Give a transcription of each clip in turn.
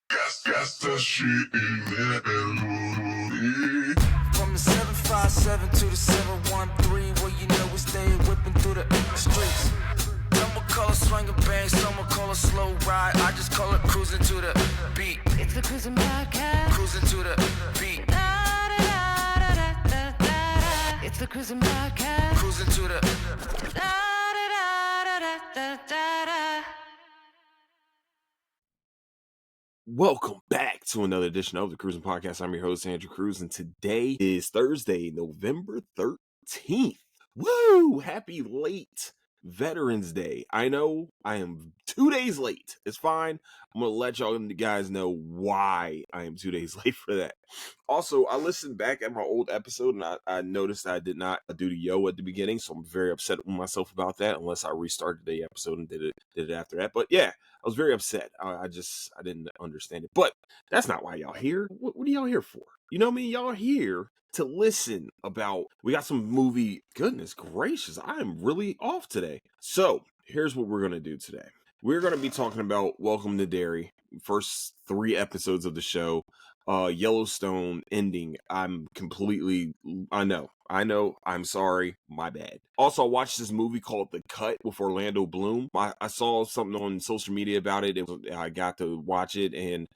Gas that shit in there. From the 757 to the 713, well, you know we stay whipping through the streets. Some will call it swinging bang, some will call it slow ride. I just call it cruising to the beat. It's the Crewsin Podcast. Cruising to the beat. It's the Crewsin Podcast. Cruising to the. Welcome back to another edition of the Crewsin Podcast. I'm your host, Andrew Cruz, and today is Thursday, November 13th. Woo! Happy late Veterans Day. I know I am 2 days late. It's fine. I'm going to let y'all guys know why I am 2 days late for that. Also, I listened back at my old episode, and I noticed I did not do the yo at the beginning, so I'm very upset with myself about that, unless I restarted the episode and did it after that. But yeah, I was very upset. I didn't understand it. But that's not why y'all here. What are y'all here for? You know what I mean? Y'all here to listen about, we got some movie. Goodness gracious, I am really off today. So here's what we're going to do today. We're going to be talking about Welcome to Derry, first 3 episodes of the show. Yellowstone ending. I know, I'm sorry, my bad. Also, I watched this movie called The Cut with Orlando Bloom. I saw something on social media about it. I got to watch it, and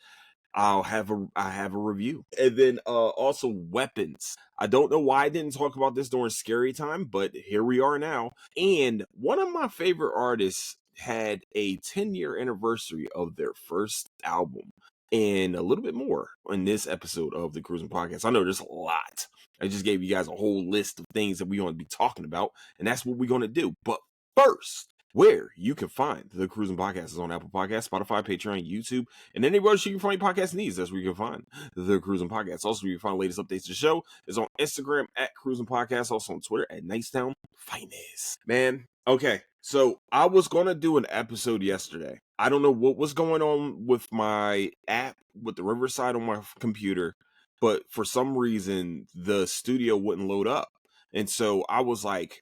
I have a review. And then also Weapons. I don't know why I didn't talk about this during Scary Time, but here we are now. And one of my favorite artists had a 10-year anniversary of their first album. And a little bit more in this episode of the Crewsin Podcast. I know there's a lot. I just gave you guys a whole list of things that we're going to be talking about, and that's what we're going to do. But first, where you can find the Crewsin Podcast is on Apple Podcasts, Spotify, Patreon, YouTube, and anywhere you can find your podcast needs. That's where you can find the Crewsin Podcast. Also, you can find the latest updates to the show is on Instagram at Crewsin Podcast, also on Twitter at Nicetown Finest. Man, okay. So I was going to do an episode yesterday. I don't know what was going on with my app with the Riverside on my computer, but for some reason the studio wouldn't load up. And so I was like,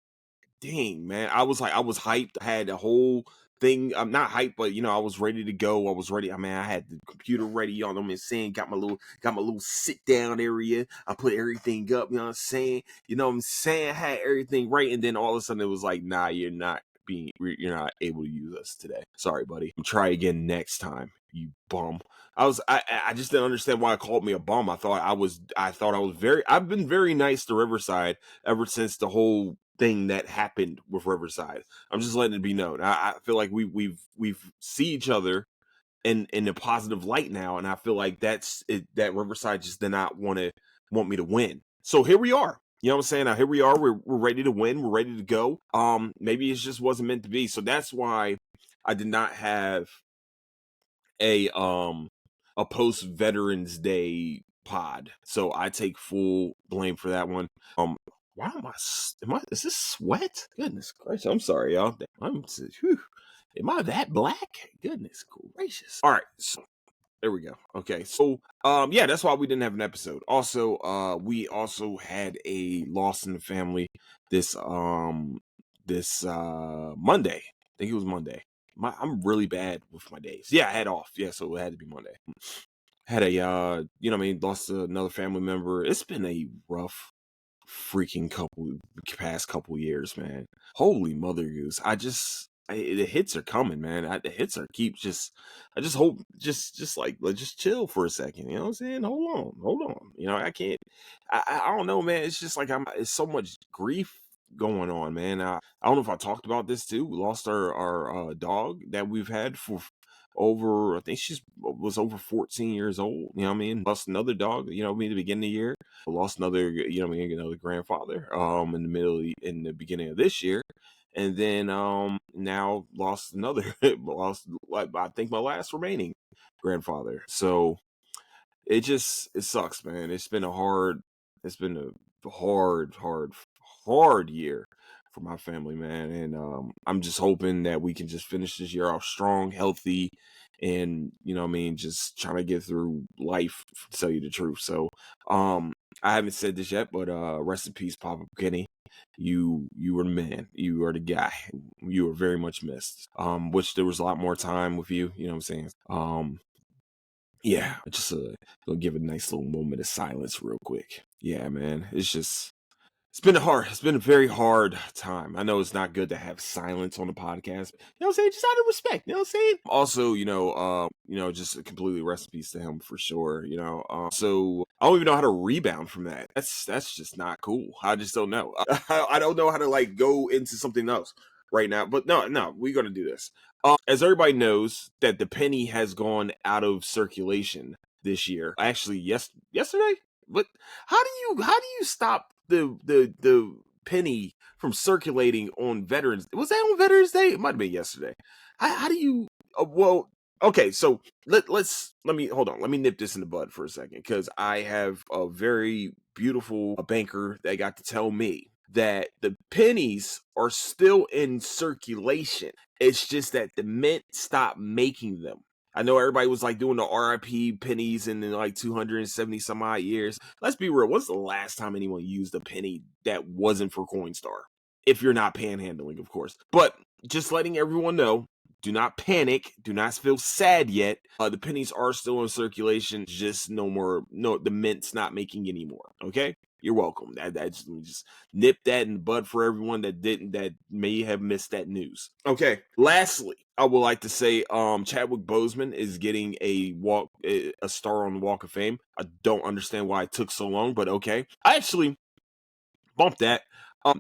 dang, man. I was hyped. I had a whole thing. I'm not hyped, but I was ready to go. I was ready. I mean, I had the computer ready. You know what I'm saying? Got my little sit down area. I put everything up. You know what I'm saying? You know what I'm saying? I had everything right, and then all of a sudden it was like, nah, you're not able to use us today. Sorry, buddy. Try again next time, you bum. I just didn't understand why it called me a bum. I've been very nice to Riverside ever since the whole thing that happened with Riverside. I'm just letting it be known. I feel like we've see each other in a positive light now, and I feel like that's it, that Riverside just did not want me to win. So here we are. You know what I'm saying? Now here we are. We're ready to win. We're ready to go. Maybe it just wasn't meant to be. So that's why I did not have a post Veterans Day pod. So I take full blame for that one. Why is this sweat? Goodness gracious. I'm sorry, y'all. Am I that black? Goodness gracious. All right. So there we go. Okay. So, yeah, that's why we didn't have an episode. Also, we also had a loss in the family this Monday. I think it was Monday. I'm really bad with my days. Yeah, I had off. Yeah, so it had to be Monday. Had a, lost another family member. It's been a rough freaking past couple years, man. Holy mother goose. The hits are coming, man. The hits are I just hope, let's just chill for a second. You know what I'm saying? Hold on. I can't, I don't know, man. It's just like it's so much grief going on, man. I don't know if I talked about this too. We lost our dog that we've had for I think was over 14 years old. You know what I mean? Lost another dog, at the beginning of the year. Lost another, another grandfather, in the beginning of this year. And then, now lost another, I think my last remaining grandfather. So it sucks, man. It's been a hard year for my family, man. And I'm just hoping that we can just finish this year off strong, healthy, and just trying to get through life, to tell you the truth. So I haven't said this yet, but rest in peace, Papa Kenny. You were the man. You are the guy. You were very much missed. Wish there was a lot more time with you. You know what I'm saying? Yeah, just gonna give a nice little moment of silence real quick. Yeah, man, it's been a very hard time. I know it's not good to have silence on the podcast. You know what I'm saying? Just out of respect. You know what I'm saying? Also, just completely rest in peace to him for sure. So I don't even know how to rebound from that. That's just not cool. I just don't know. I don't know how to like go into something else right now. But no, we're gonna do this. As everybody knows, that the penny has gone out of circulation this year. Actually, yesterday. But how do you stop the penny from circulating on Veterans? Was that on Veterans Day? It might have been yesterday. How do you? Well, okay. So let me hold on. Let me nip this in the bud for a second because I have a very beautiful banker that got to tell me that the pennies are still in circulation. It's just that the mint stopped making them. I know everybody was like doing the RIP pennies in like 270 some odd years. Let's be real. When's the last time anyone used a penny that wasn't for Coinstar? If you're not panhandling, of course. But just letting everyone know, do not panic. Do not feel sad yet. The pennies are still in circulation. Just no more. No, the mint's not making any more. Okay? You're welcome. Let me just nip that in the bud for everyone that may have missed that news. Okay. Lastly, I would like to say Chadwick Boseman is getting a star on the Walk of Fame. I don't understand why it took so long, but okay. I actually bumped that.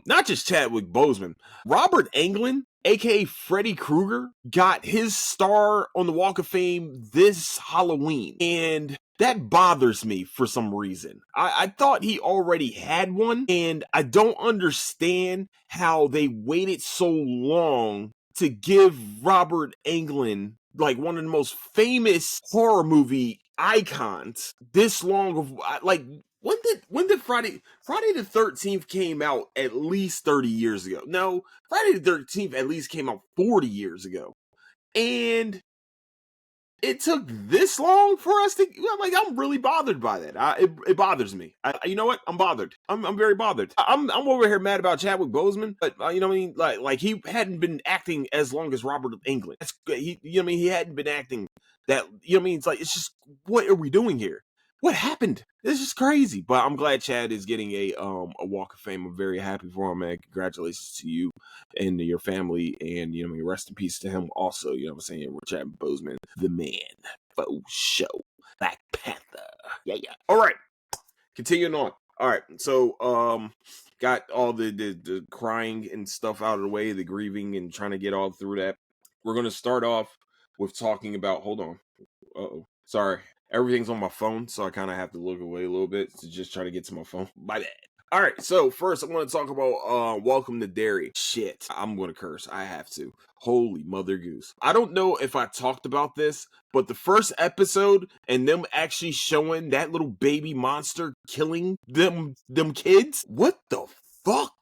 Not just Chadwick Boseman, Robert Englund, aka Freddy Krueger, got his star on the Walk of Fame this Halloween, and that bothers me for some reason. I thought he already had one, and I don't understand how they waited so long to give Robert Englund, like one of the most famous horror movie icons, this long of like. When did Friday the 13th came out at least 30 years ago? No, Friday the 13th at least came out 40 years ago. And it took this long for us to I'm really bothered by that. It bothers me. You know what? I'm bothered. I'm very bothered. I'm over here mad about Chadwick Boseman, but you know what I mean? Like he hadn't been acting as long as Robert Englund. He hadn't been acting that, you know what I mean? It's like, it's just, what are we doing here? What happened? This is crazy. But I'm glad Chad is getting a Walk of Fame. I'm very happy for him, man. Congratulations to you and to your family, and rest in peace to him also. You know what I'm saying? Chad Boseman, the man. Faux show. Black Panther. Yeah. All right. Continuing on. All right. So got all the crying and stuff out of the way, the grieving and trying to get all through that. We're gonna start off with talking about, hold on. Sorry. Everything's on my phone, so I kind of have to look away a little bit to just try to get to my phone. My bad. All right, so first I'm going to talk about Welcome to Derry. Shit, I'm going to curse. I have to. Holy mother goose. I don't know if I talked about this, but the first episode and them actually showing that little baby monster killing them kids. What the fuck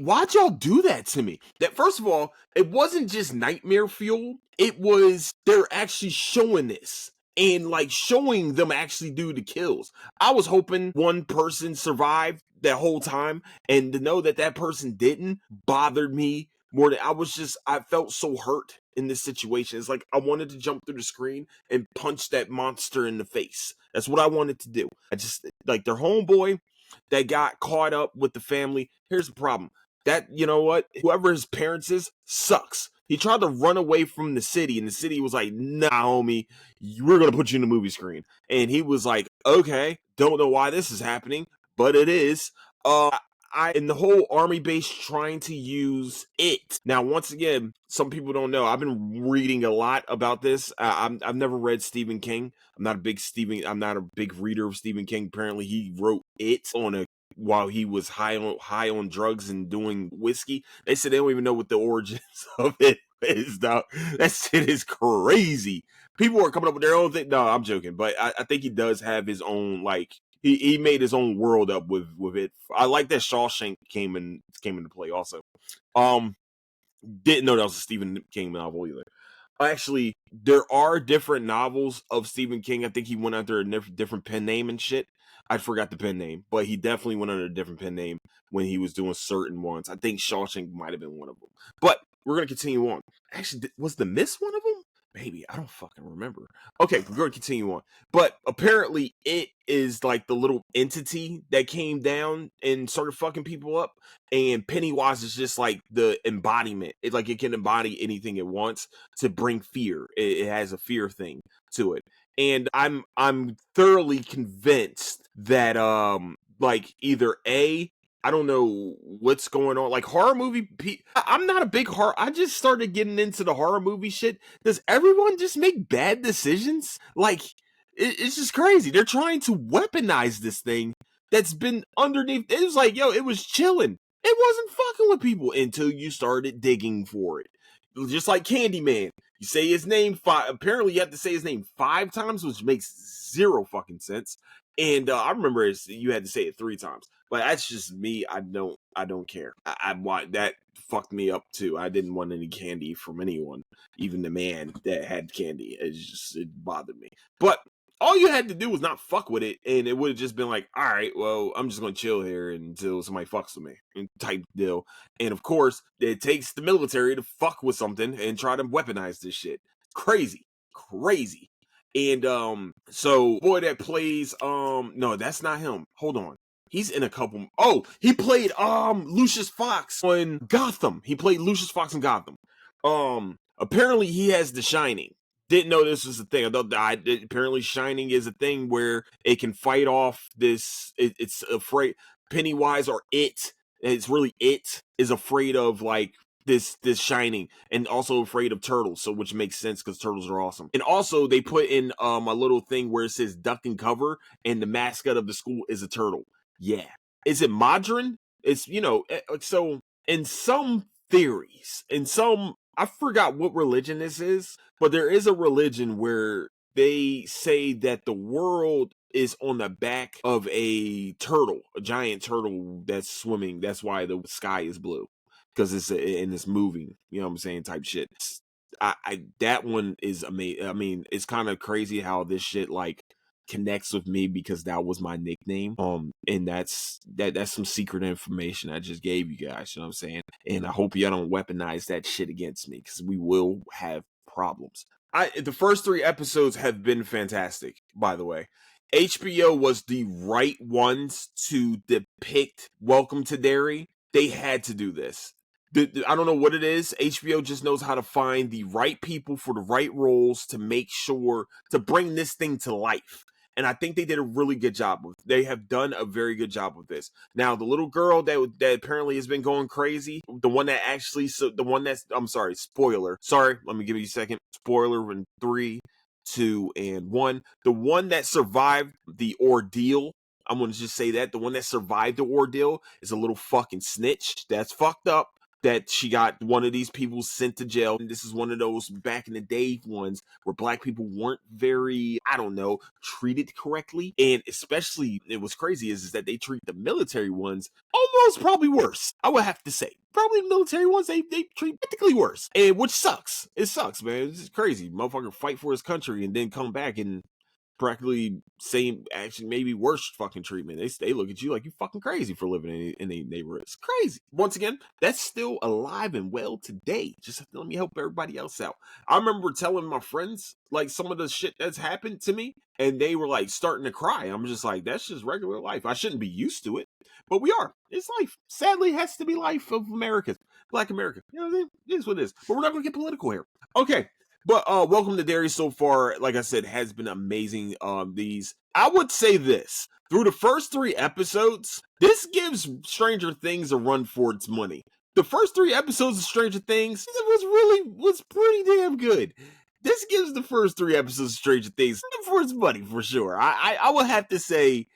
why'd y'all do that to me? That, first of all, it wasn't just nightmare fuel. It was, they're actually showing this. And like showing them actually do the kills. I was hoping one person survived that whole time, and to know that person didn't bothered me more than I felt so hurt in this situation. It's like I wanted to jump through the screen and punch that monster in the face. That's what I wanted to do. I just, like, their homeboy that got caught up with the family. Here's the problem. That, you know what? Whoever his parents is sucks. He tried to run away from the city, and the city was like, nah, homie, we're going to put you in the movie screen. And he was like, okay, don't know why this is happening, but it is. In the whole army base trying to use it. Now, once again, some people don't know. I've been reading a lot about this. I've never read Stephen King. I'm not a big reader of Stephen King. Apparently, he wrote it while he was high on drugs and doing whiskey. They said they don't even know what the origins of it is. Now, that shit is crazy. People are coming up with their own thing. No, I'm joking, but I think he does have his own, like, he made his own world up with it. I like that Shawshank came into play also. Didn't know that was a Stephen King novel either. Actually, there are different novels of Stephen King. I think he went under a different pen name and shit. I forgot the pen name, but he definitely went under a different pen name when he was doing certain ones. I think Shawshank might have been one of them. But we're going to continue on. Actually, was The Mist one of them? Maybe. I don't fucking remember. Okay, we're going to continue on. But apparently it is like the little entity that came down and started fucking people up. And Pennywise is just like the embodiment. It's like it can embody anything it wants to bring fear. It has a fear thing to it. And I'm thoroughly convinced that like either I don't know what's going on. Like horror movie, I'm not a big horror. I just started getting into the horror movie shit. Does everyone just make bad decisions? Like, it's just crazy. They're trying to weaponize this thing that's been underneath. It was like, yo, it was chilling. It wasn't fucking with people until you started digging for it. Just like Candyman. You say his name apparently you have to say his name 5 times, which makes zero fucking sense. And I remember you had to say it 3 times. But that's just me. I don't care. I want that fucked me up too. I didn't want any candy from anyone, even the man that had candy. It bothered me. But all you had to do was not fuck with it, and it would have just been like, all right, well, I'm just gonna chill here until somebody fucks with me, type deal. And of course, it takes the military to fuck with something and try to weaponize this shit. Crazy. And so boy that plays no, that's not him. Hold on. He's in a couple. Oh, he played Lucius Fox on Gotham. He played Lucius Fox in Gotham. Apparently he has The Shining. Didn't know this was a thing. Apparently Shining is a thing where it can fight off this. It's afraid Pennywise or it. It's really it is afraid of like this Shining, and also afraid of turtles, so which makes sense because turtles are awesome. And also they put in a little thing where it says duck and cover, and the mascot of the school is a turtle. Yeah. Is it modern? It's, so in some theories, I forgot what religion this is, but there is a religion where they say that the world is on the back of a turtle, a giant turtle that's swimming. That's why the sky is blue, because it's moving, you know what I'm saying, type shit. That one is amazing. I mean, it's kind of crazy how this shit like connects with me because that was my nickname. And that's some secret information I just gave you guys, you know what I'm saying? And I hope y'all don't weaponize that shit against me, because we will have problems. The first 3 episodes have been fantastic, by the way. HBO was the right ones to depict Welcome to Derry. They had to do this. I don't know what it is. HBO just knows how to find the right people for the right roles to make sure to bring this thing to life. And I think they did a really good job with. They have done a very good job with this. Now, the little girl that apparently has been going crazy, I'm sorry, spoiler. Sorry, let me give you a second. Spoiler in 3, 2, and 1. The one that survived the ordeal, I'm going to just say that. The one that survived the ordeal is a little fucking snitch. That's fucked up. That she got one of these people sent to jail. And this is one of those back in the day ones where black people weren't very, I don't know, treated correctly. And especially, it was crazy is that they treat the military ones almost probably worse. I would have to say. Probably the military ones, they treat practically worse. And which sucks. It sucks, man. It's just crazy. Motherfucker fight for his country and then come back and practically same, actually maybe worse fucking treatment. They look at you like you fucking crazy for living in a neighborhood. It's crazy. Once again, that's still alive and well today. Just let me help everybody else out. I remember telling my friends like some of the shit that's happened to me, and they were like starting to cry. I'm just like, that's just regular life. I shouldn't be used to it, but we are. It's life. Sadly, it has to be life of America, Black America. You know what I mean? It is what it is. But we're not gonna get political here. Okay. But Welcome to Derry so far, like I said, has been amazing. I would say this. Through the first 3 episodes, this gives Stranger Things a run for its money. The first 3 episodes of Stranger Things was pretty damn good. This gives the first 3 episodes of Stranger Things for its money, for sure. I would have to say,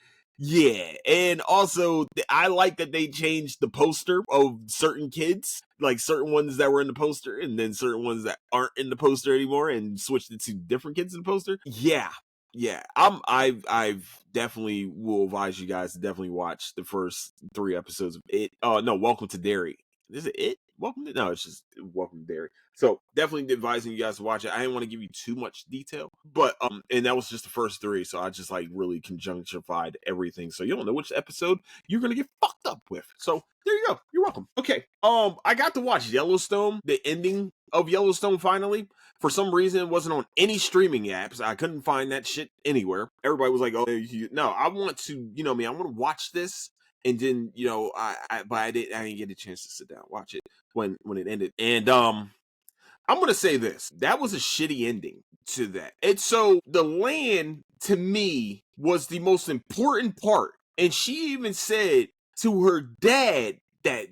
yeah. And also, I like that they changed the poster of certain kids, like certain ones that were in the poster, and then certain ones that aren't in the poster anymore, and switched it to different kids in the poster. Yeah. I've definitely will advise you guys to definitely watch the first 3 episodes of it. No, Welcome to Derry. Is it it? No, it's just Welcome to Derry. So definitely advising you guys to watch it. I didn't want to give you too much detail, but and that was just the first 3, so I just like really conjunctified everything, so you don't know which episode you're gonna get fucked up with. So there you go. You're welcome. Okay. I got to watch Yellowstone, the ending of Yellowstone finally. For some reason, it wasn't on any streaming apps. I couldn't find that shit anywhere. Everybody was like, "Oh, no, I want to, I want to watch this." And then, but I didn't get a chance to sit down and watch it when it ended. And I'm gonna say this: that was a shitty ending to that. And so the land to me was the most important part. And she even said to her dad that,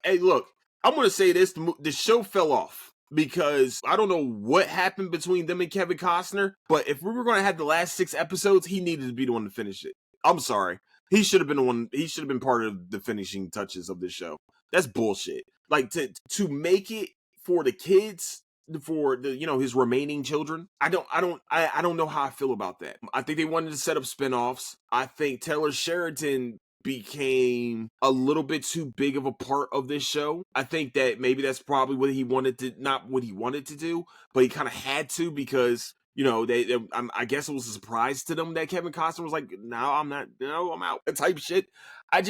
"Hey, look, I'm gonna say this: the show fell off." Because I don't know what happened between them and Kevin Costner, but if we were going to have the last 6 episodes, he needed to be the one to finish it. I'm sorry. He should have been the one. He should have been part of the finishing touches of this show. That's bullshit. Like to make it for the kids, for the his remaining children. I don't know how I feel about that. I think they wanted to set up spinoffs. I think Taylor Sheridan became a little bit too big of a part of this show. I think that maybe that's probably what he wanted to, not what he wanted to do, but he kind of had to because, I guess it was a surprise to them that Kevin Costner was like, "No, I'm not, no, I'm out," type shit. I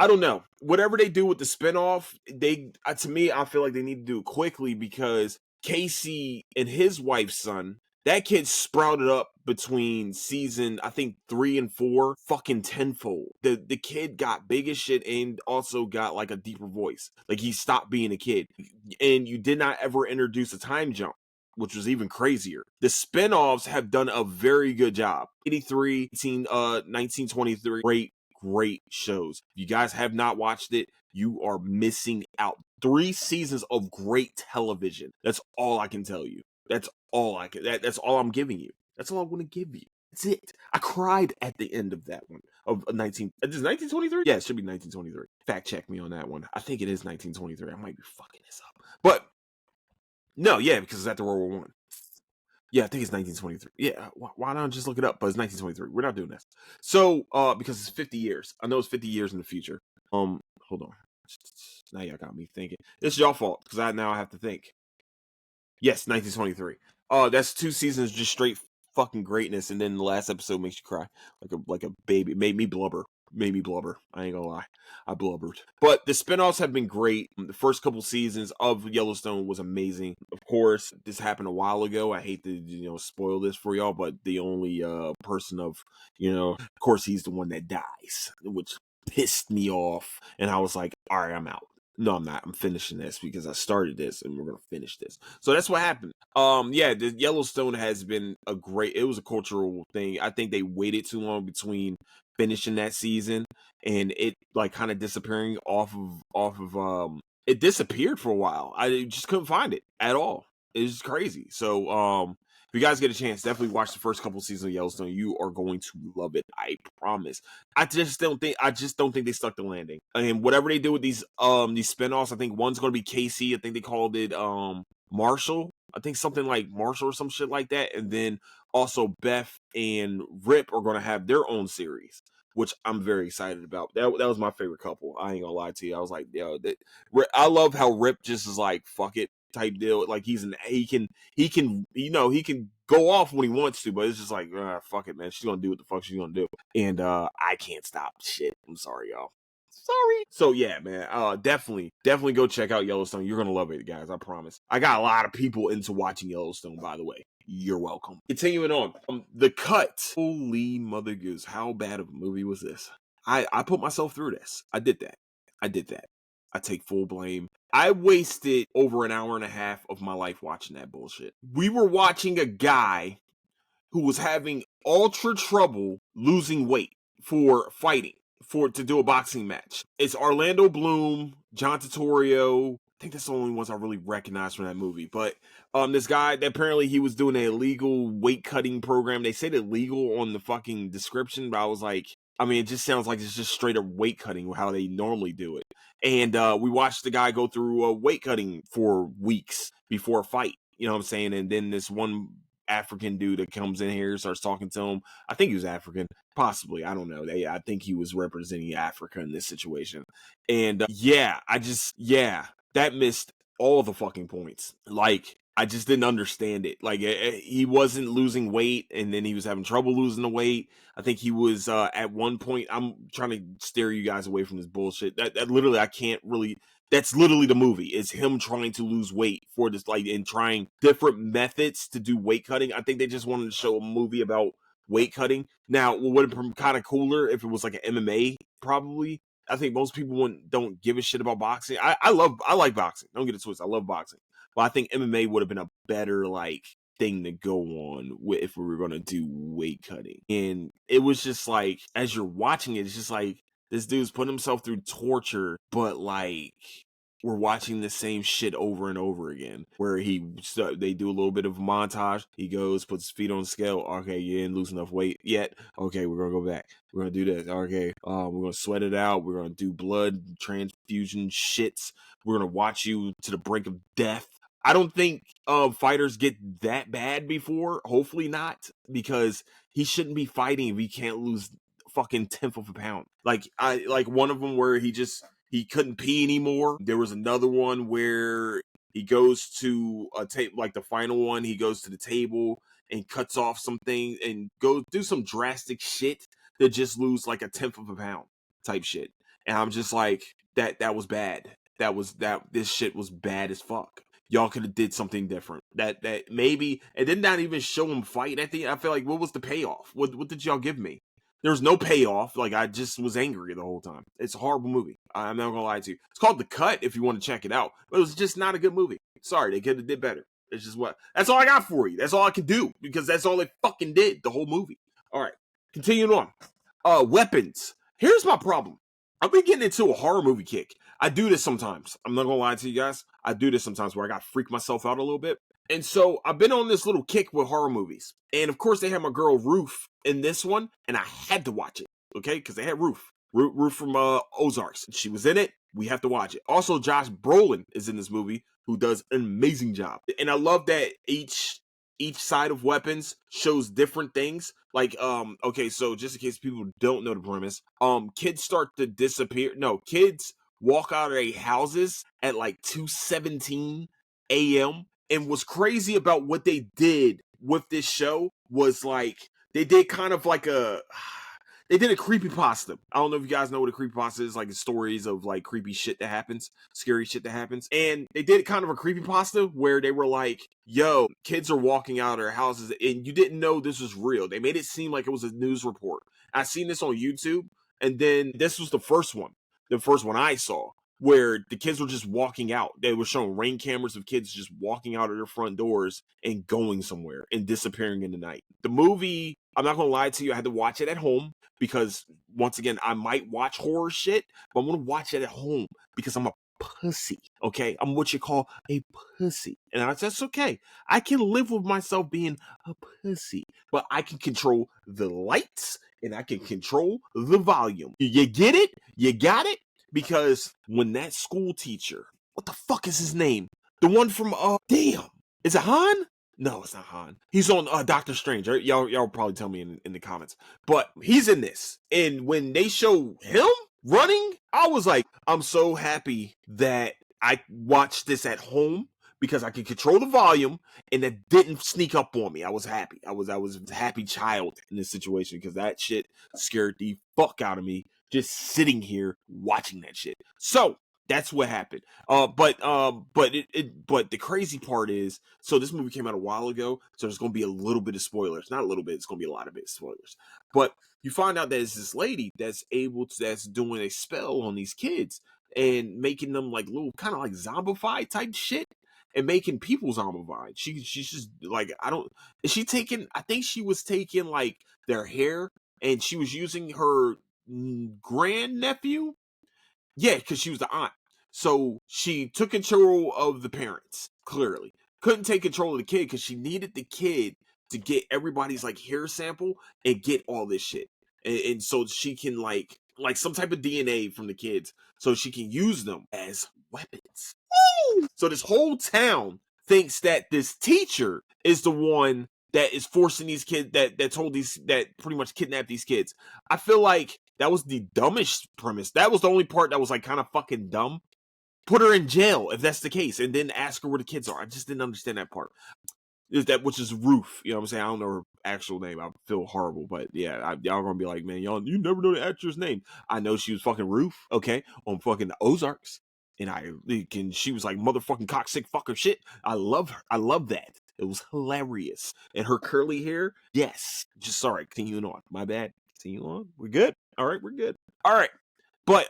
don't know. Whatever they do with the spinoff, to me, I feel like they need to do it quickly because Casey and his wife's son, that kid sprouted up between season, I think 3 and 4, fucking tenfold. The kid got big as shit and also got like a deeper voice. Like he stopped being a kid. And you did not ever introduce a time jump, which was even crazier. The spinoffs have done a very good job. 83, 1923, great shows. If you guys have not watched it, you are missing out. 3 seasons of great television. That's all I can tell you. That's all that's all I'm giving you. That's all I want to give you. That's it. I cried at the end of that one. Is 1923? Yeah, it should be 1923. Fact check me on that one. I think it is 1923. I might be fucking this up. But no, yeah, because it's after World War I. Yeah, I think it's 1923. Yeah, why not just look it up? But it's 1923. We're not doing this. So, because it's 50 years. I know it's 50 years in the future. Hold on. Now y'all got me thinking. It's your fault because I have to think. Yes, 1923. That's 2 seasons just straight fucking greatness, and then the last episode makes you cry like a baby. Made me blubber. I ain't gonna lie, I blubbered. But the spinoffs have been great. The first couple seasons of Yellowstone was amazing. Of course, this happened a while ago. I hate to spoil this for y'all, but the only person of course, he's the one that dies, which pissed me off, and I was like, all right, I'm out. No, I'm not. I'm finishing this because I started this and we're going to finish this. So that's what happened. The Yellowstone has been it was a cultural thing. I think they waited too long between finishing that season and it like kind of disappearing off of it disappeared for a while. I just couldn't find it at all. It's just crazy. So, if you guys get a chance, definitely watch the first couple seasons of Yellowstone. You are going to love it. I promise. I just don't think they stuck the landing. And whatever they do with these spinoffs, I think one's going to be Casey. I think they called it Marshall. I think something like Marshall or some shit like that. And then also Beth and Rip are going to have their own series, which I'm very excited about. That was my favorite couple. I ain't gonna lie to you. I was like, I love how Rip just is like, fuck it type deal. Like he can go off when he wants to, but it's just like, fuck it, man. She's gonna do what the fuck she's gonna do. And I can't stop shit. I'm sorry, y'all. Sorry. So yeah, man. Definitely go check out Yellowstone. You're gonna love it, guys. I promise. I got a lot of people into watching Yellowstone, by the way. You're welcome. Continuing on. The Cut. Holy mother goose. How bad of a movie was this? I put myself through this. I did that. I take full blame. I wasted over an hour and a half of my life watching that bullshit. We were watching a guy who was having ultra trouble losing weight for fighting, to do a boxing match. It's Orlando Bloom, John Turturro. I think that's the only ones I really recognize from that movie. But this guy, apparently he was doing an illegal weight cutting program. They said illegal on the fucking description, but I was like, it just sounds like it's just straight up weight cutting, how they normally do it. And we watched the guy go through weight cutting for weeks before a fight. You know what I'm saying? And then this one African dude that comes in here, starts talking to him. I think he was African, possibly. I don't know. I think he was representing Africa in this situation. And that missed all the fucking points. Like, I just didn't understand it. Like, he wasn't losing weight, and then he was having trouble losing the weight. I think he was at one point. I'm trying to steer you guys away from this bullshit. That literally, I can't really. That's literally the movie. It's him trying to lose weight for this, like, in trying different methods to do weight cutting. I think they just wanted to show a movie about weight cutting. Now, what would have been kind of cooler if it was like an MMA, probably. I think most people don't give a shit about boxing. I like boxing. Don't get it twisted. I love boxing. But I think MMA would have been a better, like, thing to go on if we were going to do weight cutting. And it was just like, as you're watching it, it's just like, this dude's putting himself through torture, but like, we're watching the same shit over and over again, where they do a little bit of a montage. He goes, puts his feet on the scale. Okay, you didn't lose enough weight yet. Okay, we're gonna go back. We're gonna do this. Okay, we're gonna sweat it out. We're gonna do blood transfusion shits. We're gonna watch you to the brink of death. I don't think fighters get that bad before. Hopefully not, because he shouldn't be fighting if he can't lose fucking tenth of a pound. Like one of them where he couldn't pee anymore. There was another one where he goes to a table, like the final one, he goes to the table and cuts off something and go do some drastic shit to just lose like a tenth of a pound type shit. And I'm just like, that was bad. This shit was bad as fuck. Y'all could have did something different. That maybe, and did not even show him fight at the end. I feel like, what was the payoff? What did y'all give me? There was no payoff. Like, I just was angry the whole time. It's a horrible movie. I'm not gonna lie to you. It's called The Cut if you want to check it out. But it was just not a good movie. Sorry, they could have did better. It's just that's all I got for you. That's all I can do, because that's all they fucking did the whole movie. All right, continuing on. Weapons. Here's my problem. I've been getting into a horror movie kick. I do this sometimes. I'm not gonna lie to you guys. I do this sometimes where I gotta freak myself out a little bit. And so I've been on this little kick with horror movies. And of course they had my girl Ruth in this one, and I had to watch it, okay? Because they had Ruth from Ozarks. She was in it. We have to watch it. Also, Josh Brolin is in this movie, who does an amazing job. And I love that each side of weapons shows different things. Like, okay, so just in case people don't know the premise, kids start to disappear. No, kids walk out of their houses at like 2:17 a.m. And what's crazy about what they did with this show was, like, they did kind of like they did a creepypasta. I don't know if you guys know what a creepypasta is, like the stories of like creepy shit that happens, scary shit that happens. And they did kind of a creepypasta where they were like, yo, kids are walking out of their houses and you didn't know this was real. They made it seem like it was a news report. I seen this on YouTube, and then this was the first one I saw, where the kids were just walking out. They were showing rain cameras of kids just walking out of their front doors and going somewhere and disappearing in the night. The movie, I'm not going to lie to you, I had to watch it at home because, once again, I might watch horror shit, but I'm going to watch it at home because I'm a pussy, okay? I'm what you call a pussy. And that's okay. I can live with myself being a pussy, but I can control the lights and I can control the volume. You get it? You got it? Because when that school teacher, what the fuck is his name? The one from, is it Han? No, it's not Han. He's on Doctor Strange. Right? Y'all probably tell me in the comments. But he's in this. And when they show him running, I was like, I'm so happy that I watched this at home because I could control the volume and it didn't sneak up on me. I was happy. I was a happy child in this situation because that shit scared the fuck out of me just sitting here watching that shit. So that's what happened. But the crazy part is, so this movie came out a while ago, so there's going to be a little bit of spoilers. Not a little bit, it's going to be a lot of spoilers. But you find out there's this lady that's doing a spell on these kids and making them like little kind of like zombified type shit and making people zombified. She's just like, I think she was taking like their hair and she was using her grandnephew. Yeah, because she was the aunt. So she took control of the parents, clearly. Couldn't take control of the kid because she needed the kid to get everybody's like hair sample and get all this shit. And so she can like some type of DNA from the kids so she can use them as weapons. Woo! So this whole town thinks that this teacher is the one that is forcing these kids that pretty much kidnapped these kids. I feel like that was the dumbest premise. That was the only part that was like kind of fucking dumb. Put her in jail if that's the case, and then ask her where the kids are. I just didn't understand that part. Which is Ruth, you know what I'm saying? I don't know her actual name. I feel horrible, but yeah, y'all gonna be like, man, y'all, you never know the actress name. I know she was fucking Ruth, okay, on fucking Ozarks. and she was like motherfucking cocksick fucker shit. I love her. I love that. It was hilarious. And her curly hair, yes. Just sorry, continuing on. My bad. Continue on. We're good. All right, we're good. All right. But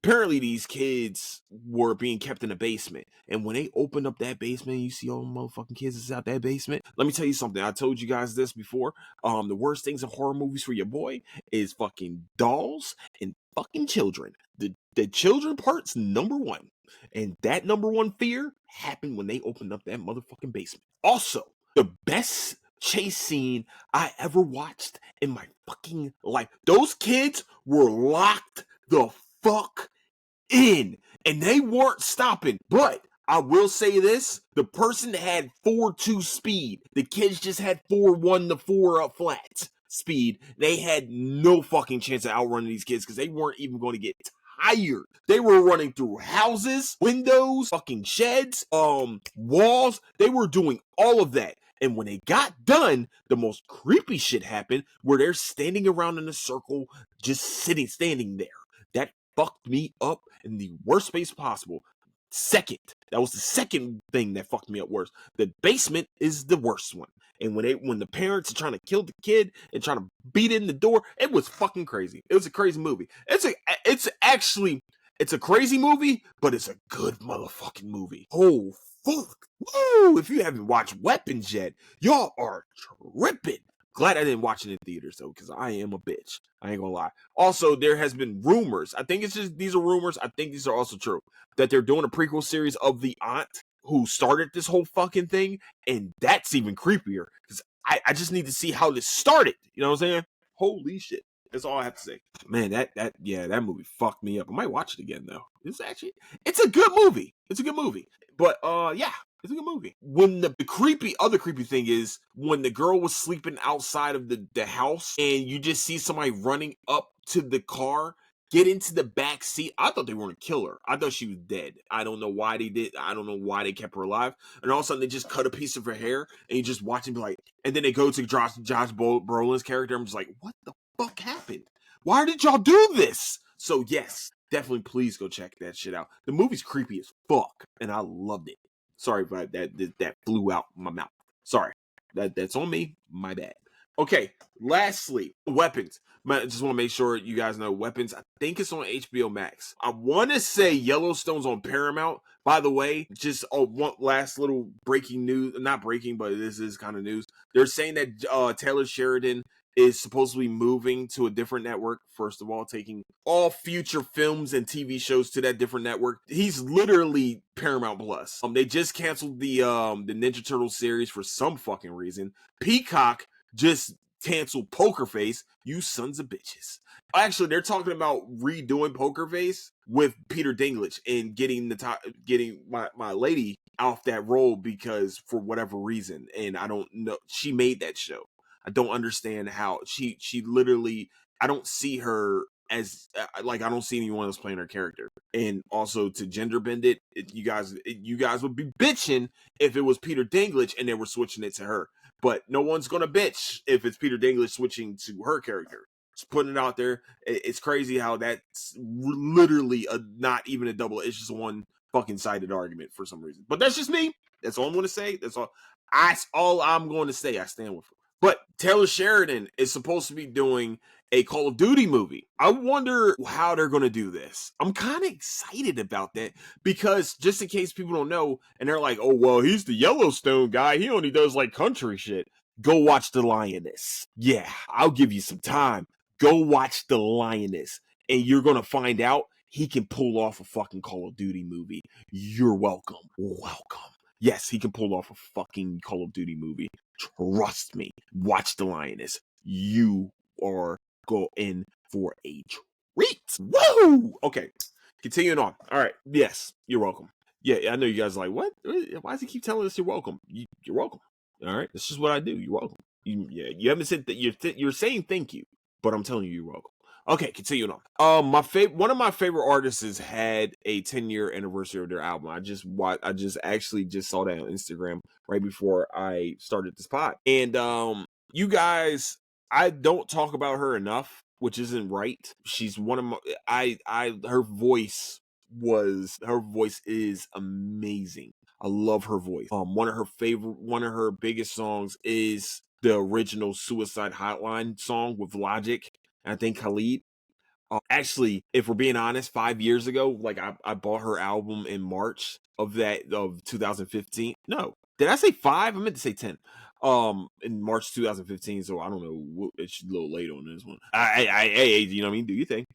apparently these kids were being kept in a basement. And when they opened up that basement, you see all the motherfucking kids that's out that basement. Let me tell you something. I told you guys this before. The worst things in horror movies for your boy is fucking dolls and fucking children. The children part's number one. And that number one fear happened when they opened up that motherfucking basement. Also, the best chase scene I ever watched in my fucking life. Those kids were locked the fuck in, and they weren't stopping. But I will say this, the person had 4.2 speed. The kids just had 4.1 to 4 up flat speed. They had no fucking chance of outrunning these kids because they weren't even going to get tired. They were running through houses, windows, fucking sheds, walls. They were doing all of that. And when they got done, the most creepy shit happened where they're standing around in a circle, just standing there. That fucked me up in the worst space possible. That was the second thing that fucked me up worse. The basement is the worst one. And when the parents are trying to kill the kid and trying to beat in the door, it was fucking crazy. It was a crazy movie. It's a crazy movie, but it's a good motherfucking movie. Oh fuck. Woo! If you haven't watched Weapons yet, y'all are tripping. Glad I didn't watch it in theaters though, because I am a bitch. I ain't gonna lie. Also, there has been rumors. I think these are rumors. I think these are also true. That they're doing a prequel series of the aunt who started this whole fucking thing. And that's even creepier. Because I just need to see how this started. You know what I'm saying? Holy shit. That's all I have to say. Man, that movie fucked me up. I might watch it again though. It's a good movie. It's a good movie. But yeah. It's a good movie. When the other creepy thing is when the girl was sleeping outside of the house and you just see somebody running up to the car, get into the back seat. I thought they were going to kill her. I thought she was dead. I don't know why they did. I don't know why they kept her alive. And all of a sudden they just cut a piece of her hair and you just watch and be like, and then they go to Josh Brolin's character. I'm just like, what the fuck happened? Why did y'all do this? So yes, definitely please go check that shit out. The movie's creepy as fuck and I loved it. Sorry about that flew out my mouth. Sorry. That's on me. My bad. Okay, lastly, Weapons. I just want to make sure you guys know Weapons. I think it's on HBO Max. I want to say Yellowstone's on Paramount. By the way, just one last little breaking news. Not breaking, but this is kind of news. They're saying that Taylor Sheridan is supposed to be moving to a different network. First of all, taking all future films and TV shows to that different network. He's literally Paramount Plus. They just canceled the Ninja Turtles series for some fucking reason. Peacock just canceled Poker Face. You sons of bitches. Actually, they're talking about redoing Poker Face with Peter Dinklage and getting my lady off that role because for whatever reason, and I don't know. She made that show. I don't understand how she literally, I don't see her as I don't see anyone else playing her character. And also to gender bend it, you guys would be bitching if it was Peter Dinklage and they were switching it to her. But no one's going to bitch if it's Peter Dinklage switching to her character. Just putting it out there. It's crazy how that's literally not even a double. It's just one fucking sided argument for some reason. But that's just me. That's all I'm going to say. That's all I'm going to say. I stand with her. But Taylor Sheridan is supposed to be doing a Call of Duty movie. I wonder how they're going to do this. I'm kind of excited about that because just in case people don't know, and they're like, oh, well, he's the Yellowstone guy. He only does like country shit. Go watch The Lioness. Yeah, I'll give you some time. Go watch The Lioness. And you're going to find out he can pull off a fucking Call of Duty movie. You're welcome. Welcome. Yes, he can pull off a fucking Call of Duty movie. Trust me. Watch The Lioness. You are going for a treat. Woo! Okay, continuing on. All right. Yes, you're welcome. Yeah, I know you guys are like, what? Why does he keep telling us you're welcome? You're welcome. All right, this is what I do. You're welcome. You haven't said that you're saying thank you, but I'm telling you you're welcome. Okay, continuing on. One of my favorite artists has had a 10-year anniversary of their album. I just actually saw that on Instagram right before I started this pod. And you guys, I don't talk about her enough, which isn't right. She's one of my her voice voice is amazing. I love her voice. One of her biggest songs is the original Suicide Hotline song with Logic, and I think Khalid. Actually, if we're being honest, 5 years ago, like I bought her album in March of 2015. No, did I say 5? I meant to say 10. In March 2015. So I don't know. It's a little late on this one. Hey, you know what I mean? Do your thing.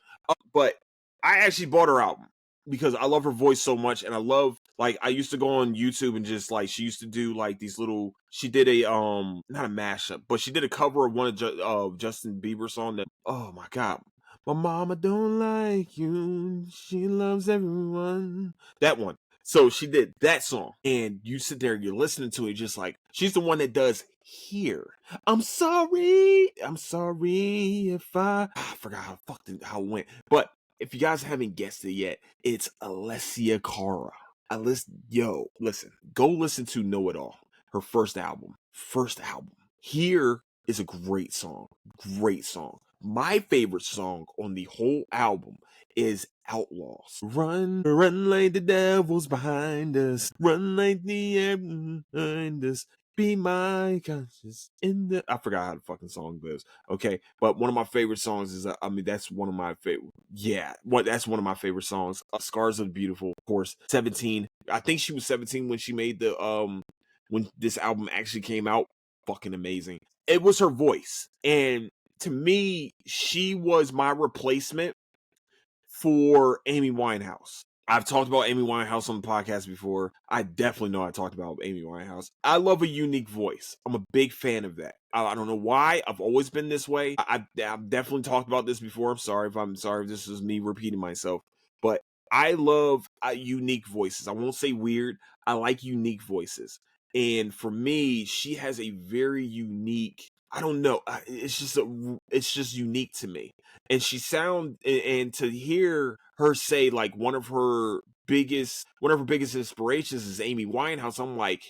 But I actually bought her album because I love her voice so much, and I love, like, I used to go on YouTube and just, like, she used to do like these little. She did a not a mashup, but she did a cover of one of Justin Bieber song that, oh my god. My mama don't like you. She loves everyone. That one. So she did that song. And you sit there, you're listening to it, just like, she's the one that does Here. I'm sorry if I forgot how it went. But if you guys haven't guessed it yet, it's Alessia Cara. Listen. Go listen to Know It All. Her first album. Here is a great song. My favorite song on the whole album is Outlaws. Run like the devil's behind us. Run like the air behind us. Be my conscience in the. I forgot how the fucking song goes. Okay, but one of my favorite songs is. That's one of my favorite. Yeah, that's one of my favorite songs. Scars of Beautiful, of course. 17. I think she was 17 when she made when this album actually came out. Fucking amazing. It was her voice, and to me, she was my replacement for Amy Winehouse. I've talked about Amy Winehouse on the podcast before. I definitely know I talked about Amy Winehouse. I love a unique voice. I'm a big fan of that. I don't know why. I've always been this way. I've definitely talked about this before. I'm sorry if this is me repeating myself. But I love unique voices. I won't say weird. I like unique voices. And for me, she has a very unique, I don't know, it's just unique to me. And and to hear her say, like, one of her biggest inspirations is Amy Winehouse, I'm like,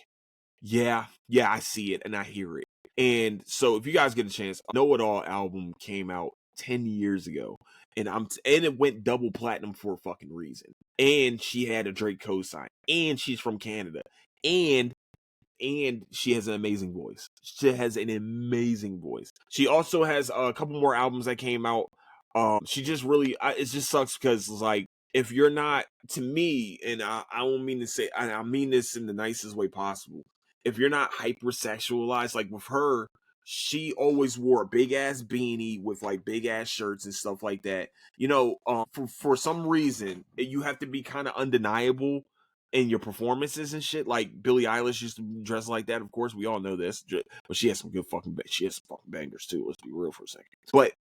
yeah, I see it and I hear it. And so if you guys get a chance, Know It All album came out 10 years ago, and it went double platinum for a fucking reason. And she had a Drake cosign, and she's from Canada, and she has an amazing voice. She also has a couple more albums that came out. She just really, it just sucks because, like, if you're not, to me, and I don't mean to say, I mean this in the nicest way possible. If you're not hypersexualized, like with her, she always wore a big ass beanie with like big ass shirts and stuff like that. You know, for some reason, you have to be kind of undeniable in your performances and shit. Like Billie Eilish used to dress like that. Of course, we all know this, but she has some fucking bangers too. Let's be real for a second. But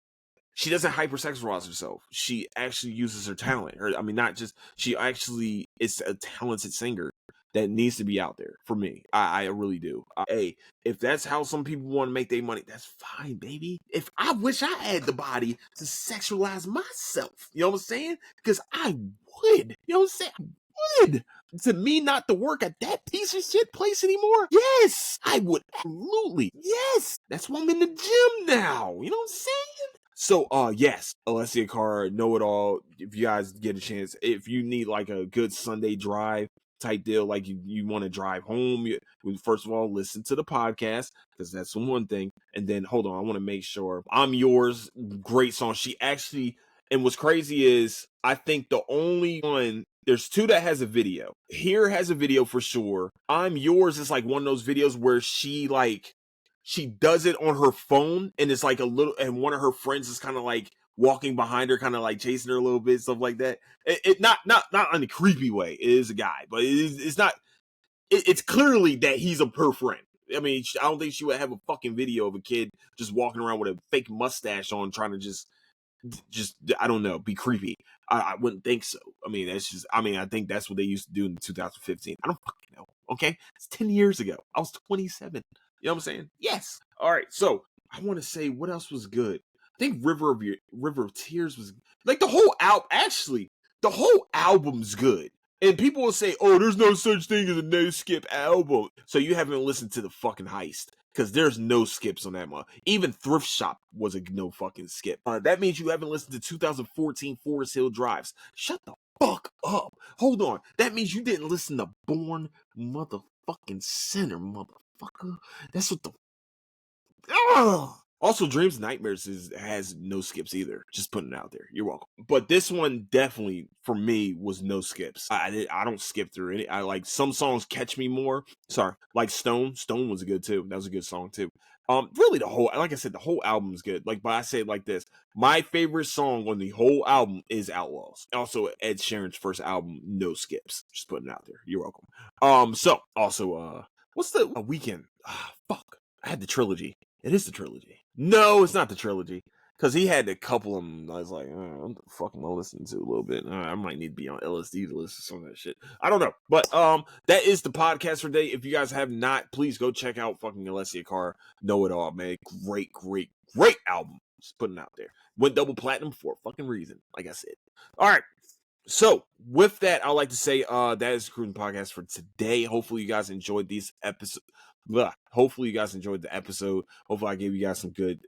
she doesn't hypersexualize herself. She actually uses her talent. She actually is a talented singer that needs to be out there for me. I really do. Hey, if that's how some people want to make their money, that's fine, baby. If I wish I had the body to sexualize myself, you know what I'm saying? Because I would. You know what I'm saying? I would. To me, not to work at that piece of shit place anymore. Yes, I would. Absolutely. Yes. That's why I'm in the gym now. You know what I'm saying? So, yes, Alessia Cara, Know It All. If you guys get a chance, if you need like a good Sunday drive type deal, like you want to drive home, first of all, listen to the podcast, because that's the one thing. And then, hold on, I want to make sure. I'm Yours, great song. She actually, and what's crazy is, I think the only one, there's two that has a video. Here has a video for sure. I'm Yours is like one of those videos where she does it on her phone, and it's like a little, and one of her friends is kind of like walking behind her, kind of like chasing her a little bit, stuff like that. It not in a creepy way. It is a guy, but it's not. It's clearly that he's her friend. I mean, I don't think she would have a fucking video of a kid just walking around with a fake mustache on, trying to just I don't know, be creepy. I wouldn't think so. I mean, I think that's what they used to do in 2015. I don't fucking know. Okay, it's 10 years ago. I was 27. You know what I'm saying? Yes. All right. So I want to say, what else was good? I think River of Tears was like the whole album. Actually, the whole album's good. And people will say, "Oh, there's no such thing as a no skip album." So you haven't listened to the fucking Heist, because there's no skips on that one. Even Thrift Shop was a no fucking skip. That means you haven't listened to 2014 Forest Hill Drives. Shut the fuck up. Hold on. That means you didn't listen to Born Motherfucking Sinner, motherfucker. That's what the... Ugh. Also, Dreams and Nightmares has no skips either. Just putting it out there. You're welcome. But this one definitely, for me, was no skips. I don't skip through it. I like some songs catch me more. Sorry, like Stone. Stone was good too. That was a good song too. Really like I said, the whole album is good. Like, but I say it like this: my favorite song on the whole album is Outlaws. Also, Ed Sheeran's first album, no skips. Just putting it out there. You're welcome. So also, what's the Weekend? Fuck, I had the trilogy. It is the trilogy. No, it's not the trilogy. Because he had a couple of them. I was like, what the fuck am I listening to a little bit? I might need to be on LSD to listen to some of that shit. I don't know. But that is the podcast for today. If you guys have not, please go check out fucking Alessia Cara. Know It All, man. Great album. Just putting it out there. Went double platinum for a fucking reason, like I said. All right. So, with that, I'd like to say that is the Crewsin Podcast for today. Hopefully, you guys enjoyed these episodes. Hopefully you guys enjoyed the episode. Hopefully I gave you guys some good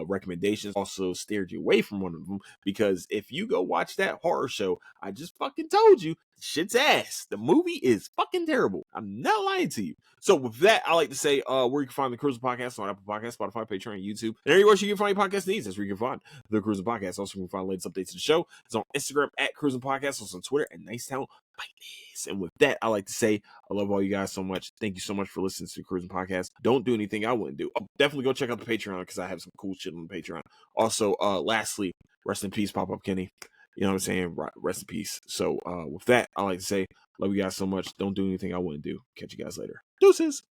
recommendations. Also steered you away from one of them, because if you go watch that horror show, I just fucking told you, shit's ass. The movie is fucking terrible. I'm not lying to you. So with that, I like to say where you can find the Crewsin Podcast on Apple Podcasts, Spotify, Patreon, YouTube, and anywhere you can find your podcast needs. That's where you can find the Crewsin Podcast. Also, you can find latest updates to the show. It's on Instagram at Crewsin Podcast. Also on Twitter at Nicetown. And with that, I like to say I love all you guys so much. Thank you so much for listening to the Crewsin Podcast. Don't do anything I wouldn't do. Definitely go check out the Patreon, because I have some cool shit on the Patreon. Also, lastly, rest in peace, Pop Up Kenny. You know what I'm saying? Rest in peace. So with that, I like to say love you guys so much. Don't do anything I wouldn't do. Catch you guys later. Deuces.